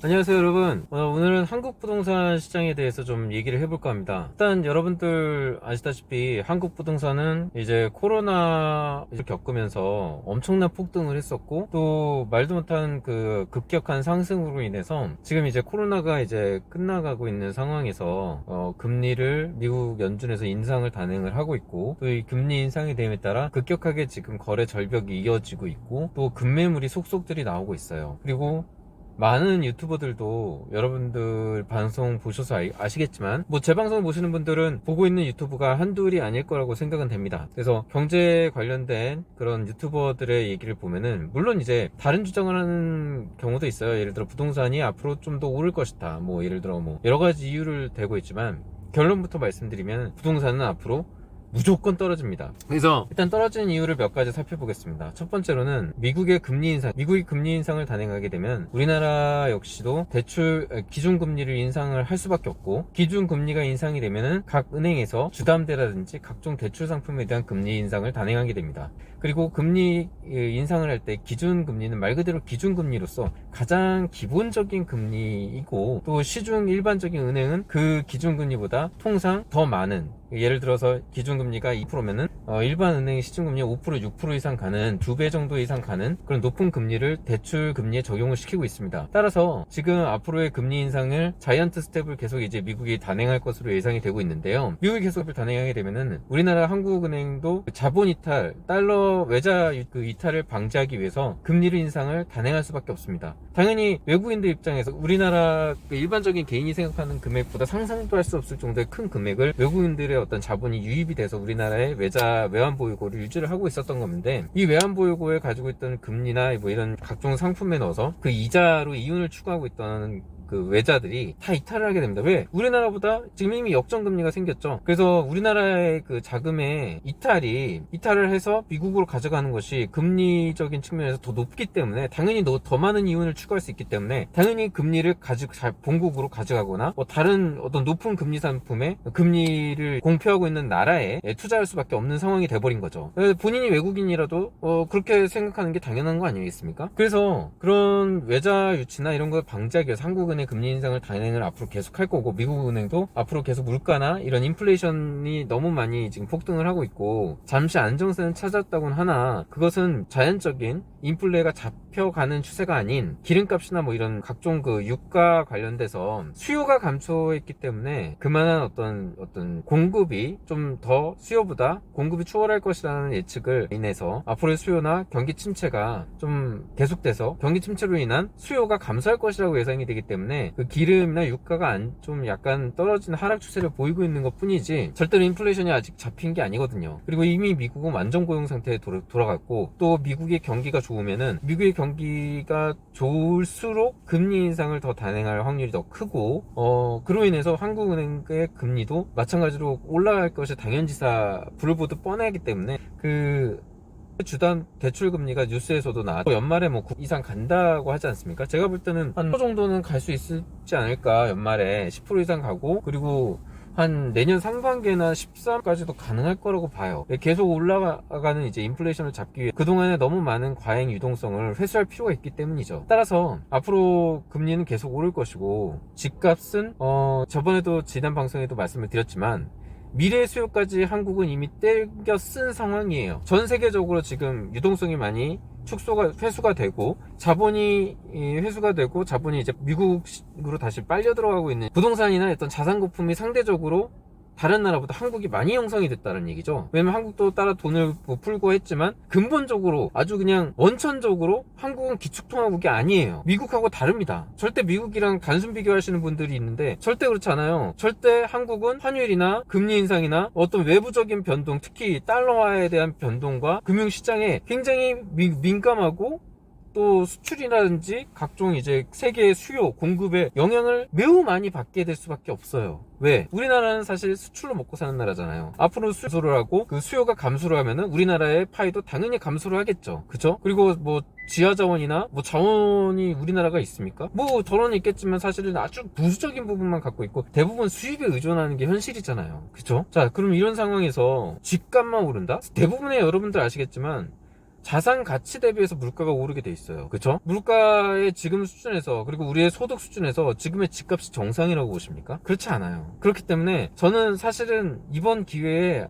안녕하세요 여러분. 오늘은 한국 부동산 시장에 대해서 좀 얘기를 해볼까 합니다. 일단 여러분들 아시다시피 한국 부동산은 이제 코로나를 겪으면서 엄청난 폭등을 했었고, 또 말도 못한 그 급격한 상승으로 인해서 지금 이제 코로나가 이제 끝나가고 있는 상황에서 금리를 미국 연준에서 인상을 단행을 하고 있고, 또 이 금리 인상이 됨에 따라 급격하게 지금 거래 절벽이 이어지고 있고, 또 급매물이 속속들이 나오고 있어요. 그리고 많은 유튜버들도 여러분들 방송 보셔서 아시겠지만, 뭐 제 방송 보시는 분들은 보고 있는 유튜브가 한둘이 아닐 거라고 생각은 됩니다. 그래서 경제 관련된 그런 유튜버들의 얘기를 보면은, 물론 이제 다른 주장을 하는 경우도 있어요. 예를 들어 부동산이 앞으로 좀 더 오를 것이다, 뭐 예를 들어 뭐 여러 가지 이유를 대고 있지만, 결론부터 말씀드리면 부동산은 앞으로 무조건 떨어집니다. 그래서 일단 떨어지는 이유를 몇 가지 살펴보겠습니다. 첫 번째로는 미국이 금리 인상을 단행하게 되면 우리나라 역시도 기준금리를 인상을 할 수밖에 없고, 기준금리가 인상이 되면은 각 은행에서 주담대라든지 각종 대출 상품에 대한 금리 인상을 단행하게 됩니다. 그리고 금리 인상을 할 때 기준금리는 말 그대로 기준금리로서 가장 기본적인 금리이고, 또 시중 일반적인 은행은 그 기준금리보다 통상 더 많은, 예를 들어서 기준금리가 2%면은 일반 은행의 시중금리 5%, 6% 이상 가는, 2배 정도 이상 가는 그런 높은 금리를 대출 금리에 적용을 시키고 있습니다. 따라서 지금 앞으로의 금리 인상을 자이언트 스텝을 계속 이제 미국이 단행할 것으로 예상이 되고 있는데요. 미국이 계속 단행하게 되면은 우리나라 한국은행도 자본 이탈, 달러 외자 이탈을 방지하기 위해서 금리를 인상을 단행할 수밖에 없습니다. 당연히 외국인들 입장에서 우리나라 일반적인 개인이 생각하는 금액보다 상상도 할 수 없을 정도의 큰 금액을 외국인들의 어떤 자본이 유입이 돼서 우리나라의 외환 보유고를 유지를 하고 있었던 건데, 이 외환 보유고에 가지고 있던 금리나 뭐 이런 각종 상품에 넣어서 그 이자로 이윤을 추구하고 있던 그 외자들이 다 이탈을 하게 됩니다. 왜? 우리나라보다 지금 이미 역전금리가 생겼죠. 그래서 우리나라의 그 자금의 이탈을 해서 미국으로 가져가는 것이 금리적인 측면에서 더 높기 때문에, 당연히 더 많은 이윤을 추구할 수 있기 때문에 당연히 금리를 본국으로 가져가거나 뭐 다른 어떤 높은 금리 상품에 금리를 공표하고 있는 나라에 투자할 수밖에 없는 상황이 돼버린 거죠. 본인이 외국인이라도 그렇게 생각하는 게 당연한 거 아니겠습니까? 그래서 그런 외자 유치나 이런 걸 방지하기 위해서 한국은행 금리 인상을 단행을 앞으로 계속 할 거고, 미국은행도 앞으로 계속 물가나 이런 인플레이션이 너무 많이 지금 폭등을 하고 있고, 잠시 안정세는 찾았다고는 하나 그것은 자연적인 인플레가 잡혀가는 추세가 아닌 기름값이나 뭐 이런 각종 그 유가 관련돼서 수요가 감소했기 때문에 그만한 어떤 공급이 좀 더 수요보다 공급이 추월할 것이라는 예측을 인해서 앞으로의 수요나 경기 침체가 좀 계속돼서 경기 침체로 인한 수요가 감소할 것이라고 예상이 되기 때문에 그 기름이나 유가가 좀 약간 떨어지는 하락 추세를 보이고 있는 것 뿐이지, 절대로 인플레이션이 아직 잡힌 게 아니거든요. 그리고 이미 미국은 완전 고용 상태에 돌아갔고, 또 미국의 경기가 좋으면은, 미국의 경기가 좋을수록 금리 인상을 더 단행할 확률이 더 크고, 그로 인해서 한국은행의 금리도 마찬가지로 올라갈 것이 당연지사 불보듯 뻔하기 때문에, 그 주담 대출 금리가 뉴스에서도 나왔고, 연말에 뭐 9 이상 간다고 하지 않습니까? 제가 볼 때는 한 10% 정도는 갈 수 있지 않을까. 연말에 10% 이상 가고, 그리고 한 내년 상반기나 13까지도 가능할 거라고 봐요. 계속 올라가는 이제 인플레이션을 잡기 위해 그동안에 너무 많은 과잉 유동성을 회수할 필요가 있기 때문이죠. 따라서 앞으로 금리는 계속 오를 것이고, 집값은 저번에도 지난 방송에도 말씀을 드렸지만, 미래 수요까지 한국은 이미 떼겨 쓴 상황이에요. 전 세계적으로 지금 유동성이 많이 회수가 되고, 자본이 회수가 되고, 자본이 이제 미국으로 다시 빨려 들어가고 있는, 부동산이나 어떤 자산 거품이 상대적으로 다른 나라보다 한국이 많이 형성이 됐다는 얘기죠. 왜냐면 한국도 따라 돈을 풀고 했지만, 근본적으로 아주 그냥 원천적으로 한국은 기축통화국이 아니에요. 미국하고 다릅니다. 절대 미국이랑 단순 비교하시는 분들이 있는데 절대 그렇지 않아요. 절대 한국은 환율이나 금리 인상이나 어떤 외부적인 변동, 특히 달러화에 대한 변동과 금융시장에 굉장히 민감하고, 또 수출이라든지 각종 이제 세계의 수요, 공급에 영향을 매우 많이 받게 될 수밖에 없어요. 왜? 우리나라는 사실 수출로 먹고 사는 나라잖아요. 앞으로 수요를 하고 그 수요가 감소를 하면은 우리나라의 파이도 당연히 감소를 하겠죠. 그죠? 그리고 뭐 지하 자원이나 뭐 자원이 우리나라가 있습니까? 뭐 덜어는 있겠지만 사실은 아주 부수적인 부분만 갖고 있고, 대부분 수입에 의존하는 게 현실이잖아요. 그죠? 자, 그럼 이런 상황에서 집값만 오른다? 대부분의 여러분들 아시겠지만 자산 가치 대비해서 물가가 오르게 돼 있어요. 그쵸? 물가의 지금 수준에서, 그리고 우리의 소득 수준에서 지금의 집값이 정상이라고 보십니까? 그렇지 않아요. 그렇기 때문에 저는 사실은 이번 기회에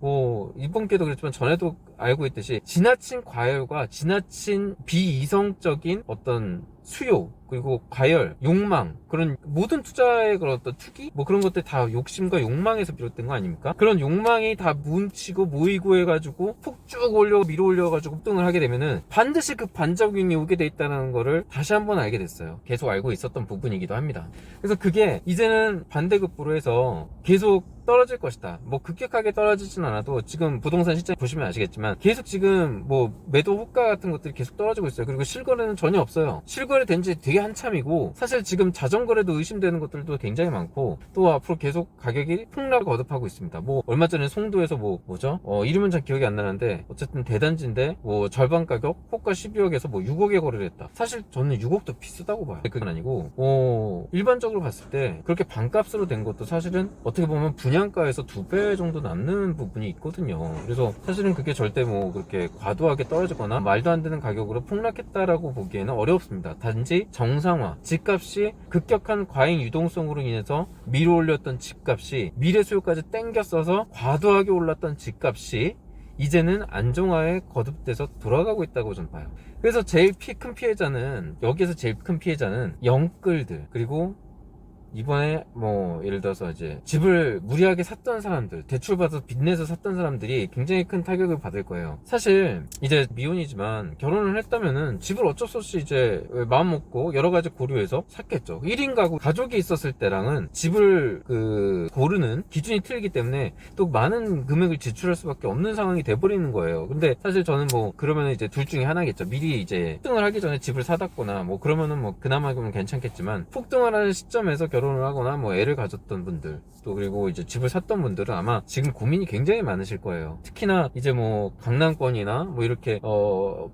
이번 기회도 그랬지만 전에도 알고 있듯이 지나친 과열과 지나친 비이성적인 어떤 수요, 그리고 과열, 욕망, 그런 모든 투자의 그런 어떤 투기? 뭐 그런 것들 다 욕심과 욕망에서 비롯된 거 아닙니까? 그런 욕망이 다 뭉치고 모이고 해가지고 푹 쭉 밀어 올려가지고 급등을 하게 되면은 반드시 그 반작용이 오게 돼 있다는 거를 다시 한번 알게 됐어요. 계속 알고 있었던 부분이기도 합니다. 그래서 그게 이제는 반대급부로 해서 계속 떨어질 것이다. 뭐 급격하게 떨어지진 않아도 지금 부동산 시장 보시면 아시겠지만 계속 지금 뭐 매도 호가 같은 것들이 계속 떨어지고 있어요. 그리고 실거래는 전혀 없어요. 실거래 된 지 되게 한참이고, 사실 지금 자전거래도 의심되는 것들도 굉장히 많고, 또 앞으로 계속 가격이 폭락을 거듭하고 있습니다. 뭐 얼마 전에 송도에서 뭐죠? 이름은 잘 기억이 안 나는데 어쨌든 대단지인데 뭐 절반 가격 호가 12억에서 뭐 6억에 거래를 했다. 사실 저는 6억도 비싸다고 봐요. 그건 아니고 일반적으로 봤을 때 그렇게 반값으로 된 것도 사실은 어떻게 보면 분양가에서 2배 정도 남는 부분이 있거든요. 그래서 사실은 그게 절대 뭐 그렇게 과도하게 떨어지거나 말도 안 되는 가격으로 폭락했다라고 보기에는 어렵습니다. 단지 정상화, 집값이 급격한 과잉 유동성으로 인해서 밀어 올렸던 집값이 미래 수요까지 땡겨 써서 과도하게 올랐던 집값이 이제는 안정화에 거듭돼서 돌아가고 있다고 저는 봐요. 그래서 제일 큰 피해자는, 여기에서 제일 큰 피해자는 영끌들, 그리고 이번에 뭐 예를 들어서 이제 집을 무리하게 샀던 사람들, 대출받아서 빚내서 샀던 사람들이 굉장히 큰 타격을 받을 거예요. 사실 이제 미혼이지만 결혼을 했다면은 집을 어쩔 수 없이 이제 마음 먹고 여러 가지 고려해서 샀겠죠. 1인 가구 가족이 있었을 때랑은 집을 고르는 기준이 틀리기 때문에 또 많은 금액을 지출할 수밖에 없는 상황이 돼버리는 거예요. 근데 사실 저는 뭐 그러면 이제 둘 중에 하나겠죠. 미리 이제 폭등을 하기 전에 집을 사놨거나 뭐 그러면은 뭐 그나마 좀 괜찮겠지만, 폭등을 하는 시점에서 결혼을 하거나 뭐 애를 가졌던 분들, 또 그리고 이제 집을 샀던 분들은 아마 지금 고민이 굉장히 많으실 거예요. 특히나 이제 뭐 강남권이나 뭐 이렇게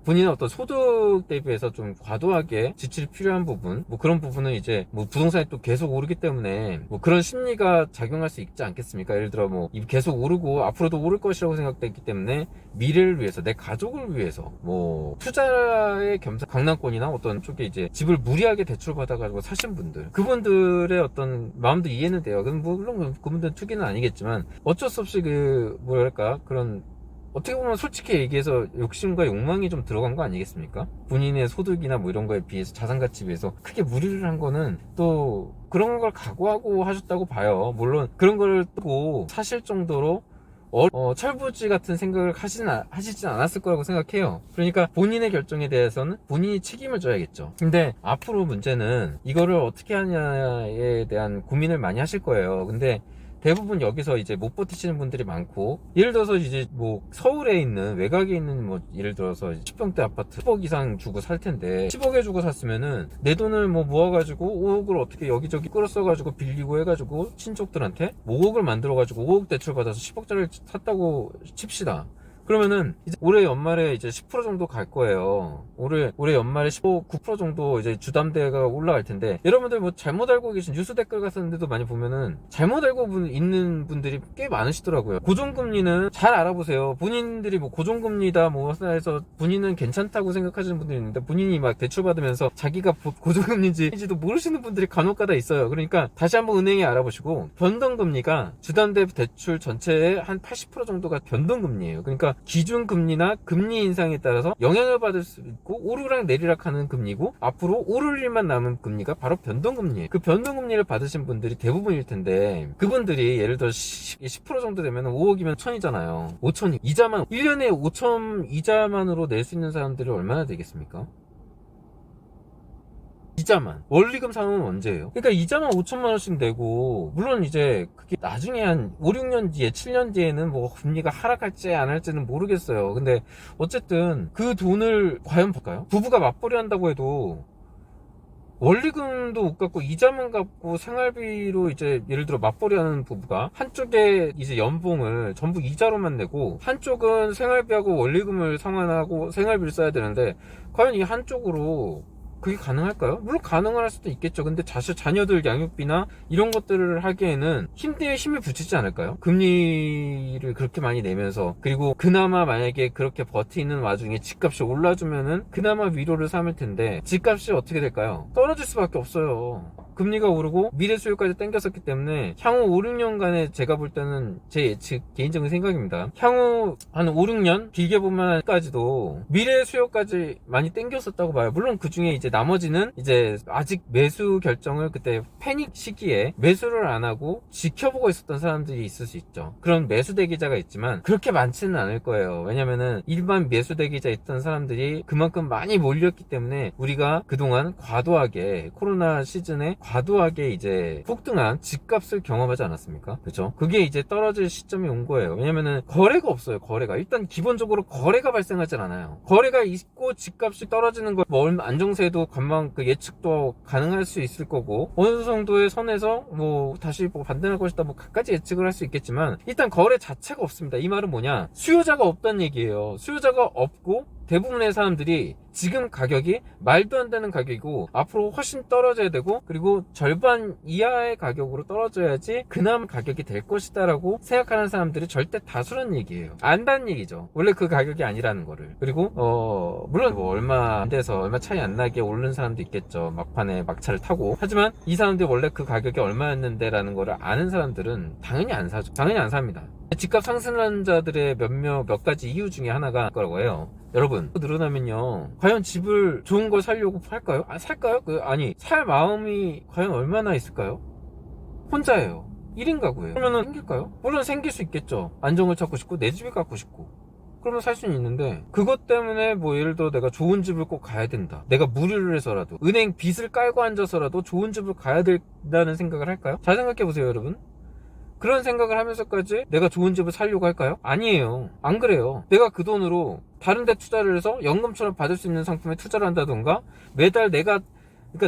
본인의 어떤 소득 대비해서 좀 과도하게 지출이 필요한 부분, 뭐 그런 부분은 이제 뭐 부동산이 또 계속 오르기 때문에 뭐 그런 심리가 작용할 수 있지 않겠습니까? 예를 들어 뭐 계속 오르고 앞으로도 오를 것이라고 생각됐기 때문에 미래를 위해서, 내 가족을 위해서 뭐 투자의 겸사 강남권이나 어떤 쪽에 이제 집을 무리하게 대출 받아가지고 사신 분들, 그분들의 어떤 마음도 이해는 돼요. 물론 그분들은 투기는 아니겠지만 어쩔 수 없이 뭐랄까, 그런 어떻게 보면 솔직히 얘기해서 욕심과 욕망이 좀 들어간 거 아니겠습니까? 본인의 소득이나 뭐 이런 거에 비해서, 자산가치에 비해서 크게 무리를 한 거는 또 그런 걸 각오하고 하셨다고 봐요. 물론 그런 걸 뜨고 사실 정도로 철부지 같은 생각을 하시진 않았을 거라고 생각해요. 그러니까 본인의 결정에 대해서는 본인이 책임을 져야겠죠. 근데 앞으로 문제는 이거를 어떻게 하냐에 대한 고민을 많이 하실 거예요. 근데 대부분 여기서 이제 못 버티시는 분들이 많고, 예를 들어서 이제 뭐 서울에 있는, 외곽에 있는 뭐 예를 들어서 10평대 아파트 10억 이상 주고 살 텐데 10억에 주고 샀으면은 내 돈을 뭐 모아가지고 5억을 어떻게 여기저기 끌어써가지고 빌리고 해가지고 친족들한테 5억을 만들어가지고 5억 대출 받아서 10억짜리를 샀다고 칩시다. 그러면은 이제 올해 연말에 이제 10% 정도 갈 거예요. 올해 연말에 9% 정도 이제 주담대가 올라갈 텐데, 여러분들 뭐 잘못 알고 계신 뉴스 댓글 같은 데도 많이 보면은 잘못 알고 있는 분들이 꽤 많으시더라고요. 고정금리는 잘 알아보세요. 본인들이 뭐 고정금리다 뭐 해서 본인은 괜찮다고 생각하시는 분들이 있는데, 본인이 막 대출 받으면서 자기가 고정금리인지도 모르시는 분들이 간혹가다 있어요. 그러니까 다시 한번 은행에 알아보시고, 변동금리가 주담대 대출 전체의 한 80% 정도가 변동금리예요. 그러니까 기준금리나 금리 인상에 따라서 영향을 받을 수 있고, 오르락 내리락 하는 금리고, 앞으로 오를 일만 남은 금리가 바로 변동금리예요. 그 변동금리를 받으신 분들이 대부분일 텐데, 그분들이 예를 들어 10% 정도 되면 5억이면 1000이잖아요. 5000이 이자만 1년에 5천 이자만으로 낼 수 있는 사람들이 얼마나 되겠습니까? 이자만. 원리금 상환은 언제예요? 그러니까 이자만 5천만 원씩 내고, 물론 이제 그게 나중에 한 5, 6년 뒤에, 7년 뒤에는 뭐 금리가 하락할지 안 할지는 모르겠어요. 근데 어쨌든 그 돈을 과연 볼까요? 부부가 맞벌이 한다고 해도 원리금도 못 갚고 이자만 갚고 생활비로 이제 예를 들어 맞벌이 하는 부부가 한쪽에 이제 연봉을 전부 이자로만 내고, 한쪽은 생활비하고 원리금을 상환하고 생활비를 써야 되는데, 과연 이 한쪽으로 그게 가능할까요? 물론 가능은 할 수도 있겠죠. 근데 자녀들 양육비나 이런 것들을 하기에는 힘을 붙이지 않을까요? 금리를 그렇게 많이 내면서, 그리고 그나마 만약에 그렇게 버티는 와중에 집값이 올라주면은 그나마 위로를 삼을 텐데, 집값이 어떻게 될까요? 떨어질 수밖에 없어요. 금리가 오르고 미래 수요까지 땡겼었기 때문에 향후 5, 6년간에 제가 볼 때는 제 예측, 개인적인 생각입니다. 향후 한 5, 6년 길게 보면까지도 미래 수요까지 많이 땡겼었다고 봐요. 물론 그 중에 이제 나머지는 이제 아직 매수 결정을 그때 패닉 시기에 매수를 안 하고 지켜보고 있었던 사람들이 있을 수 있죠. 그런 매수 대기자가 있지만 그렇게 많지는 않을 거예요. 왜냐면은 일반 매수 대기자 있던 사람들이 그만큼 많이 몰렸기 때문에 우리가 그동안 과도하게 코로나 시즌에 과도하게 이제 폭등한 집값을 경험하지 않았습니까? 그죠? 그게 이제 떨어질 시점이 온 거예요. 왜냐면은 거래가 없어요. 거래가 일단 기본적으로 거래가 발생하진 않아요. 거래가 있고 집값이 떨어지는 걸 뭐 안정세도 관망 그 예측도 가능할 수 있을 거고, 어느 정도의 선에서 뭐 다시 뭐 반등할 것이다 뭐 갖가지 예측을 할 수 있겠지만, 일단 거래 자체가 없습니다. 이 말은 뭐냐, 수요자가 없다는 얘기예요. 수요자가 없고 대부분의 사람들이 지금 가격이 말도 안 되는 가격이고 앞으로 훨씬 떨어져야 되고, 그리고 절반 이하의 가격으로 떨어져야지 그나마 가격이 될 것이다 라고 생각하는 사람들이 절대 다수라는 얘기예요. 안다는 얘기죠. 원래 그 가격이 아니라는 거를. 그리고 물론 뭐 얼마 안 돼서 얼마 차이 안 나게 오르는 사람도 있겠죠. 막판에 막차를 타고. 하지만 이 사람들이 원래 그 가격이 얼마였는데 라는 거를 아는 사람들은 당연히 안 사죠. 당연히 안 삽니다. 집값 상승한 자들의 몇 가지 이유 중에 하나가 거라고 해요. 여러분, 늘어나면요, 과연 집을 좋은 걸 살려고 할까요? 살까요? 아니, 살 마음이 과연 얼마나 있을까요? 혼자예요. 1인 가구예요. 그러면은 생길까요? 물론 생길 수 있겠죠. 안정을 찾고 싶고 내 집을 갖고 싶고, 그러면 살 수는 있는데, 그것 때문에 뭐 예를 들어 내가 좋은 집을 꼭 가야 된다, 내가 무리를 해서라도 은행 빚을 깔고 앉아서라도 좋은 집을 가야 된다는 생각을 할까요? 잘 생각해 보세요, 여러분. 그런 생각을 하면서까지 내가 좋은 집을 살려고 할까요? 아니에요. 안 그래요. 내가 그 돈으로 다른 데 투자를 해서 연금처럼 받을 수 있는 상품에 투자를 한다던가, 매달 그러니까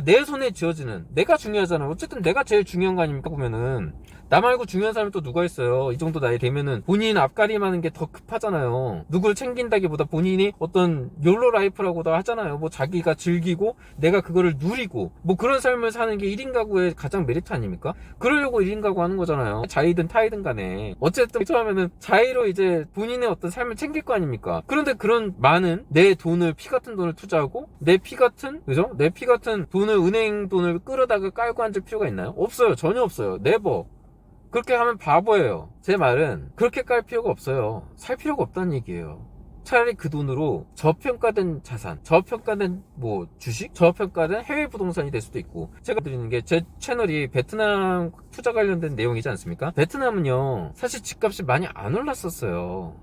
내 손에 쥐어지는, 내가 중요하잖아요. 어쨌든 내가 제일 중요한 거 아닙니까? 보면은 나 말고 중요한 사람이 또 누가 있어요. 이 정도 나이 되면은 본인 앞가림하는 게 더 급하잖아요. 누굴 챙긴다기보다 본인이 어떤 욜로 라이프라고도 하잖아요. 뭐 자기가 즐기고 내가 그거를 누리고 뭐 그런 삶을 사는 게 1인 가구의 가장 메리트 아닙니까? 그러려고 1인 가구 하는 거잖아요. 자이든 타이든 간에 어쨌든 처음에는 자의로 이제 본인의 어떤 삶을 챙길 거 아닙니까? 그런데 그런 많은 내 돈을, 피 같은 돈을 투자하고 내 피 같은, 그죠? 내 피 같은 돈을, 은행 돈을 끌어다가 깔고 앉을 필요가 있나요? 없어요. 전혀 없어요. 네버. 그렇게 하면 바보예요. 제 말은 그렇게 깔 필요가 없어요. 살 필요가 없다는 얘기예요. 차라리 그 돈으로 저평가된 자산, 저평가된 뭐 주식, 저평가된 해외 부동산이 될 수도 있고, 제가 드리는 게 제 채널이 베트남 투자 관련된 내용이지 않습니까? 베트남은요, 사실 집값이 많이 안 올랐었어요.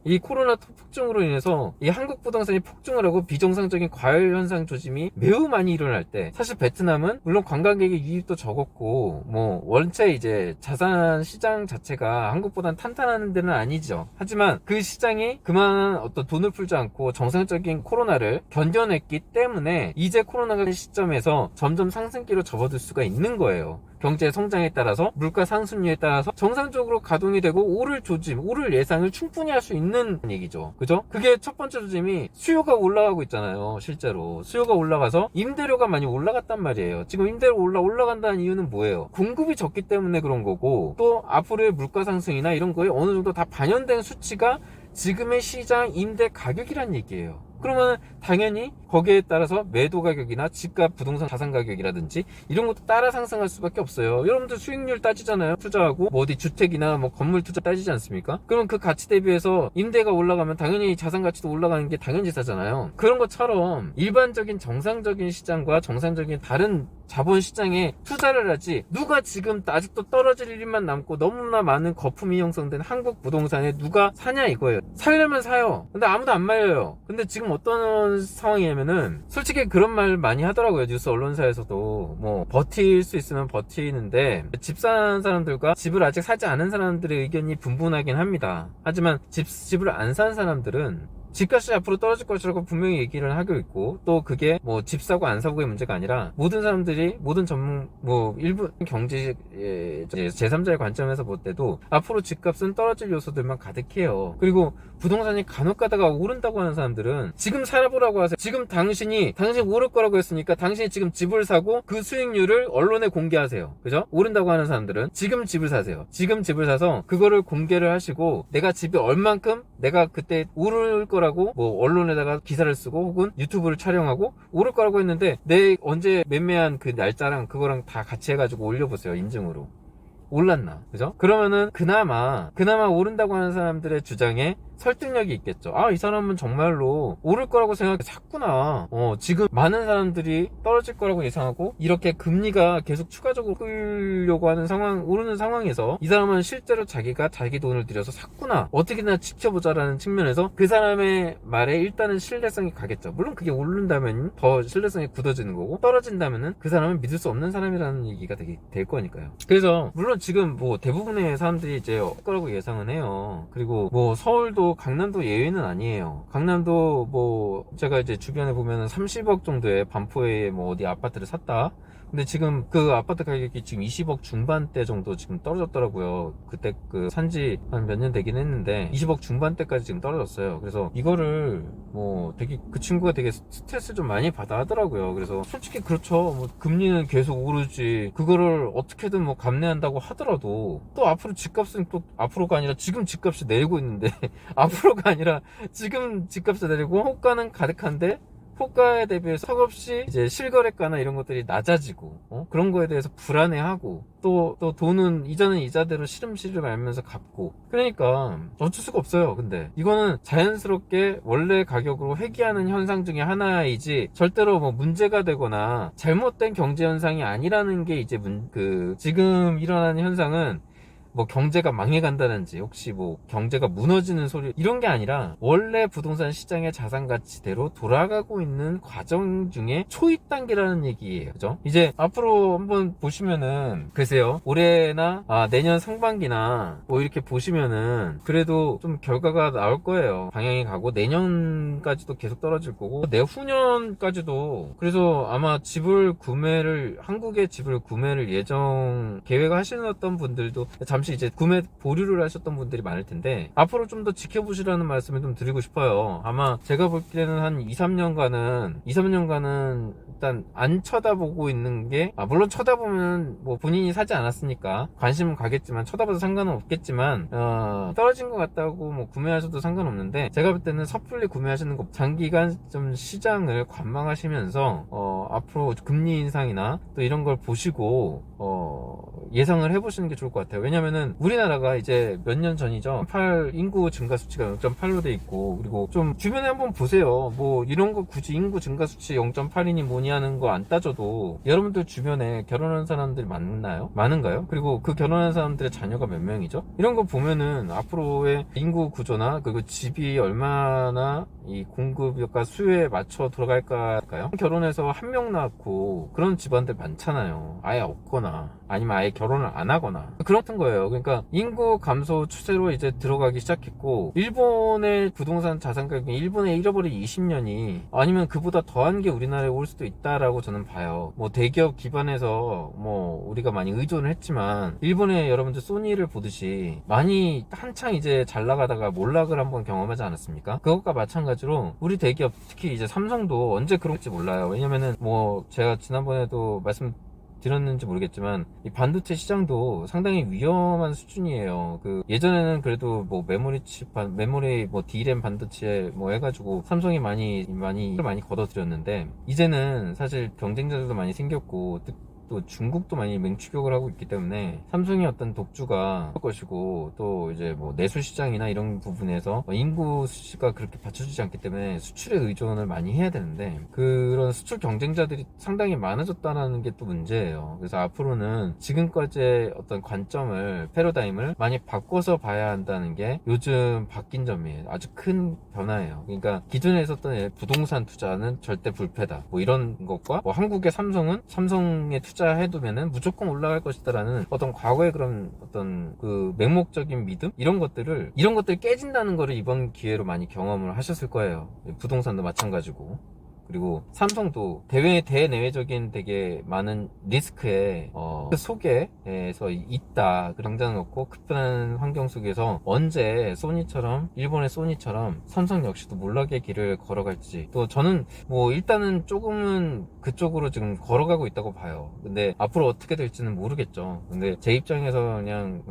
이 코로나 폭증으로 인해서 이 한국 부동산이 폭증을 하고 비정상적인 과열 현상 조짐이 매우 많이 일어날 때, 사실 베트남은 물론 관광객의 유입도 적었고 뭐 원체 이제 자산 시장 자체가 한국보다는 탄탄한 데는 아니죠. 하지만 그 시장이 그만한 어떤 돈을 풀지 않고 정상적인 코로나를 견뎌냈기 때문에 이제 코로나가 시점에서 점점 상승기로 접어들 수가 있는 거예요. 경제 성장에 따라서, 물가 상승률에 따라서 정상적으로 가동이 되고 오를 조짐, 오를 예상을 충분히 할 수 있는 얘기죠. 그죠? 그게 첫 번째 조짐이 수요가 올라가고 있잖아요. 실제로 수요가 올라가서 임대료가 많이 올라갔단 말이에요. 지금 임대료 올라간다는 이유는 뭐예요? 공급이 적기 때문에 그런 거고, 또 앞으로의 물가 상승이나 이런 거에 어느 정도 다 반영된 수치가 지금의 시장 임대 가격이란 얘기예요. 그러면 당연히 거기에 따라서 매도 가격이나 집값, 부동산 자산 가격이라든지 이런 것도 따라 상승할 수밖에 없어요. 여러분들 수익률 따지잖아요. 투자하고 뭐 어디 주택이나 뭐 건물 투자 따지지 않습니까? 그럼 그 가치 대비해서 임대가 올라가면 당연히 자산 가치도 올라가는 게 당연지사잖아요. 그런 것처럼 일반적인 정상적인 시장과 정상적인 다른 자본 시장에 투자를 하지, 누가 지금 아직도 떨어질 일만 남고 너무나 많은 거품이 형성된 한국 부동산에 누가 사냐 이거예요. 살려면 사요. 근데 아무도 안 말려요. 근데 지금 어떤 상황이냐면은, 솔직히 그런 말 많이 하더라고요. 뉴스 언론사에서도 뭐 버틸 수 있으면 버티는데, 집 사는 사람들과 집을 아직 사지 않은 사람들의 의견이 분분하긴 합니다. 하지만 집을 안 산 사람들은 집값이 앞으로 떨어질 것이라고 분명히 얘기를 하고 있고, 또 그게 뭐 집 사고 안 사고의 문제가 아니라 모든 사람들이, 모든 전문 뭐 일부 경제 제3자의 관점에서 볼 때도 앞으로 집값은 떨어질 요소들만 가득해요. 그리고 부동산이 간혹 가다가 오른다고 하는 사람들은 지금 살아보라고 하세요. 지금 당신 오를 거라고 했으니까 당신이 지금 집을 사고 그 수익률을 언론에 공개하세요. 그죠? 오른다고 하는 사람들은 지금 집을 사세요. 지금 집을 사서 그거를 공개를 하시고, 내가 집이 얼만큼 내가 그때 오를 거라고 뭐 언론에다가 기사를 쓰고 혹은 유튜브를 촬영하고 오를 거라고 했는데, 내 언제 매매한 그 날짜랑 그거랑 다 같이 해가지고 올려보세요. 인증으로 올랐나, 그죠? 그러면은 그나마 오른다고 하는 사람들의 주장에 설득력이 있겠죠. 아, 이 사람은 정말로 오를 거라고 생각해 샀구나. 지금 많은 사람들이 떨어질 거라고 예상하고 이렇게 금리가 계속 추가적으로 끌려고 하는 오르는 상황에서 이 사람은 실제로 자기가 자기 돈을 들여서 샀구나, 어떻게나 지켜보자라는 측면에서 그 사람의 말에 일단은 신뢰성이 가겠죠. 물론 그게 오른다면 더 신뢰성이 굳어지는 거고, 떨어진다면은 그 사람은 믿을 수 없는 사람이라는 얘기가 될 거니까요. 그래서 물론 지금 뭐 대부분의 사람들이 이제 올 거라고 예상은 해요. 그리고 뭐 서울도, 강남도 예외는 아니에요. 강남도 뭐 제가 이제 주변에 보면은 30억 정도의 반포에 뭐 어디 아파트를 샀다. 근데 지금 그 아파트 가격이 지금 20억 중반대 정도 지금 떨어졌더라고요. 그때 그 산지 한 몇 년 되긴 했는데 20억 중반대까지 지금 떨어졌어요. 그래서 이거를 뭐 되게 그 친구가 되게 스트레스 좀 많이 받아 하더라고요. 그래서 솔직히 그렇죠. 뭐 금리는 계속 오르지, 그거를 어떻게든 뭐 감내한다고 하더라도 또 앞으로 집값은 또 앞으로가 아니라 지금 집값이 내리고 있는데 앞으로가 아니라 지금 집값을 내리고 호가는 가득한데 호가에 대비해서 턱없이 이제 실거래가나 이런 것들이 낮아지고, 그런 거에 대해서 불안해하고, 또 돈은 이자는 이자대로 시름시름 알면서 갚고, 그러니까 어쩔 수가 없어요. 근데 이거는 자연스럽게 원래 가격으로 회귀하는 현상 중에 하나이지 절대로 뭐 문제가 되거나 잘못된 경제 현상이 아니라는 게 이제 지금 일어나는 현상은 뭐 경제가 망해간다든지 혹시 뭐 경제가 무너지는 소리 이런 게 아니라 원래 부동산 시장의 자산 가치대로 돌아가고 있는 과정 중에 초입 단계라는 얘기예요. 그죠? 이제 앞으로 한번 보시면은 글쎄요, 올해나 내년 상반기나 뭐 이렇게 보시면은 그래도 좀 결과가 나올 거예요. 방향이 가고 내년까지도 계속 떨어질 거고 내후년까지도. 그래서 아마 한국의 집을 구매를 계획하시는 분들도 잠시 이제 구매 보류를 하셨던 분들이 많을 텐데 앞으로 좀 더 지켜보시라는 말씀을 좀 드리고 싶어요. 아마 제가 볼 때는 한 2-3년간은 일단 안 쳐다보고 있는 게, 물론 쳐다보면 뭐 본인이 사지 않았으니까 관심은 가겠지만 쳐다봐도 상관은 없겠지만 떨어진 것 같다고 뭐 구매하셔도 상관없는데, 제가 볼 때는 섣불리 구매하시는 거 장기간 좀 시장을 관망하시면서 앞으로 금리 인상이나 또 이런 걸 보시고 예상을 해보시는 게 좋을 것 같아요. 왜냐면은 우리나라가 이제 몇 년 전이죠, 인구 증가 수치가 0.8로 돼 있고, 그리고 좀 주변에 한번 보세요. 뭐 이런 거 굳이 인구 증가 수치 0.8이니 뭐니 하는 거 안 따져도 여러분들 주변에 결혼한 사람들이 많은가요? 그리고 그 결혼한 사람들의 자녀가 몇 명이죠? 이런 거 보면은 앞으로의 인구 구조나 그리고 집이 얼마나 이 공급과 수요에 맞춰 들어갈까요? 결혼해서 한 명 낳고 그런 집안들 많잖아요. 아예 없거나 아니면 아예 결혼을 안 하거나 그렇던 거예요. 그러니까 인구 감소 추세로 이제 들어가기 시작했고, 일본의 부동산 자산 가격이 일본의 잃어버린 20년이 아니면 그보다 더한 게 우리나라에 올 수도 있다라고 저는 봐요. 뭐 대기업 기반에서 뭐 우리가 많이 의존을 했지만 일본의 여러분들 소니를 보듯이 많이 한창 이제 잘 나가다가 몰락을 한번 경험하지 않았습니까? 그것과 마찬가지로 우리 대기업, 특히 이제 삼성도 언제 그럴지 몰라요. 왜냐면은 뭐 제가 지난번에도 드렸는지 모르겠지만 이 반도체 시장도 상당히 위험한 수준이에요. 예전에는 그래도 뭐 메모리 뭐 D램 반도체 뭐 해가지고 삼성이 많이 걷어들였는데, 이제는 사실 경쟁자들도 많이 생겼고 또 중국도 많이 맹추격을 하고 있기 때문에 삼성이 어떤 독주가 할 것이고, 또 이제 뭐 내수 시장이나 이런 부분에서 인구 수치가 그렇게 받쳐주지 않기 때문에 수출에 의존을 많이 해야 되는데, 그런 수출 경쟁자들이 상당히 많아졌다는 게 또 문제예요. 그래서 앞으로는 지금까지의 어떤 관점을, 패러다임을 많이 바꿔서 봐야 한다는 게 요즘 바뀐 점이에요. 아주 큰 변화예요. 그러니까 기존에 있었던 부동산 투자는 절대 불패다, 뭐 이런 것과 뭐 한국의 삼성의 투자 투자해두면은 무조건 올라갈 것이다라는 어떤 과거의 그런 어떤 그 맹목적인 믿음 이런 것들 깨진다는 거를 이번 기회로 많이 경험을 하셨을 거예요. 부동산도 마찬가지고. 그리고 삼성도 대내외적인 되게 많은 리스크에 그 속에서 있다. 그 당장 없고 급변한 환경 속에서 언제 소니처럼 일본의 소니처럼 삼성 역시도 몰락의 길을 걸어갈지 또 저는 뭐 일단은 조금은 그쪽으로 지금 걸어가고 있다고 봐요. 근데 앞으로 어떻게 될지는 모르겠죠. 근데 제 입장에서 그냥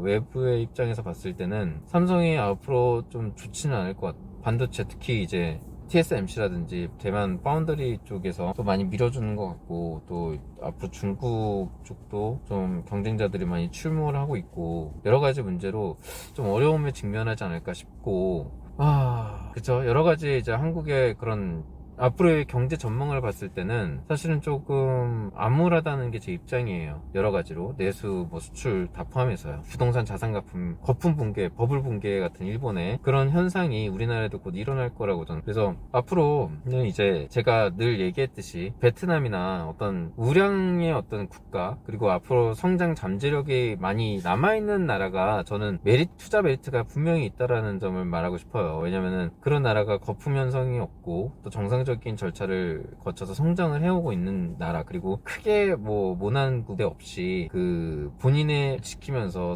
외부의 입장에서 봤을 때는 삼성이 앞으로 좀 좋지는 않을 것 같아요. 반도체 특히 이제 TSMC라든지 대만 파운드리 쪽에서 또 많이 밀어주는 것 같고 또 앞으로 중국 쪽도 좀 경쟁자들이 많이 출몰을 하고 있고 여러 가지 문제로 좀 어려움에 직면하지 않을까 싶고 그쵸 여러 가지 이제 한국의 그런 앞으로의 경제 전망을 봤을 때는 사실은 조금 암울하다는 게 제 입장이에요. 여러 가지로 내수, 뭐 수출 다 포함해서요. 부동산 자산 거품 붕괴, 버블 붕괴 같은 일본의 그런 현상이 우리나라에도 곧 일어날 거라고 저는. 그래서 앞으로는 이제 제가 늘 얘기했듯이 베트남이나 어떤 우량의 어떤 국가 그리고 앞으로 성장 잠재력이 많이 남아있는 나라가 저는 투자 메리트가 분명히 있다라는 점을 말하고 싶어요. 왜냐면은 그런 나라가 거품 현상이 없고 또 정상적인 절차를 거쳐서 성장을 해오고 있는 나라 그리고 크게 뭐 모난 구대 없이 그 본인의 지키면서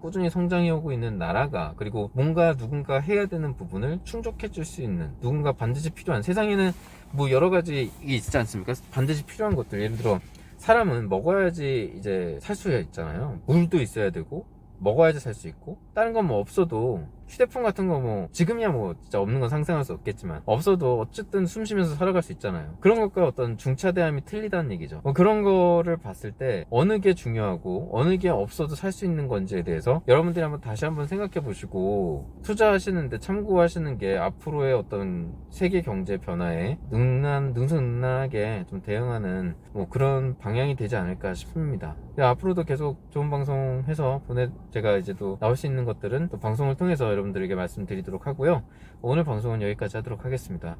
꾸준히 성장해오고 있는 나라가 그리고 뭔가 누군가 해야 되는 부분을 충족해 줄 수 있는 누군가 반드시 필요한 세상에는 뭐 여러 가지 있지 않습니까? 반드시 필요한 것들 예를 들어 사람은 먹어야지 이제 살 수 있잖아요. 물도 있어야 되고 먹어야지 살 수 있고 다른 건 뭐 없어도 휴대폰 같은 거 뭐 지금이야 뭐 진짜 없는 건 상상할 수 없겠지만 없어도 어쨌든 숨 쉬면서 살아갈 수 있잖아요. 그런 것과 어떤 중차대함이 틀리다는 얘기죠. 뭐 그런 거를 봤을 때 어느 게 중요하고 어느 게 없어도 살 수 있는 건지에 대해서 여러분들이 한번 다시 한번 생각해 보시고 투자하시는데 참고하시는 게 앞으로의 어떤 세계 경제 변화에 능수능란하게 좀 대응하는 뭐 그런 방향이 되지 않을까 싶습니다. 앞으로도 계속 좋은 방송 해서 제가 이제 또 나올 수 있는 것들은 또 방송을 통해서 여러분들에게 말씀드리도록 하고요. 오늘 방송은 여기까지 하도록 하겠습니다.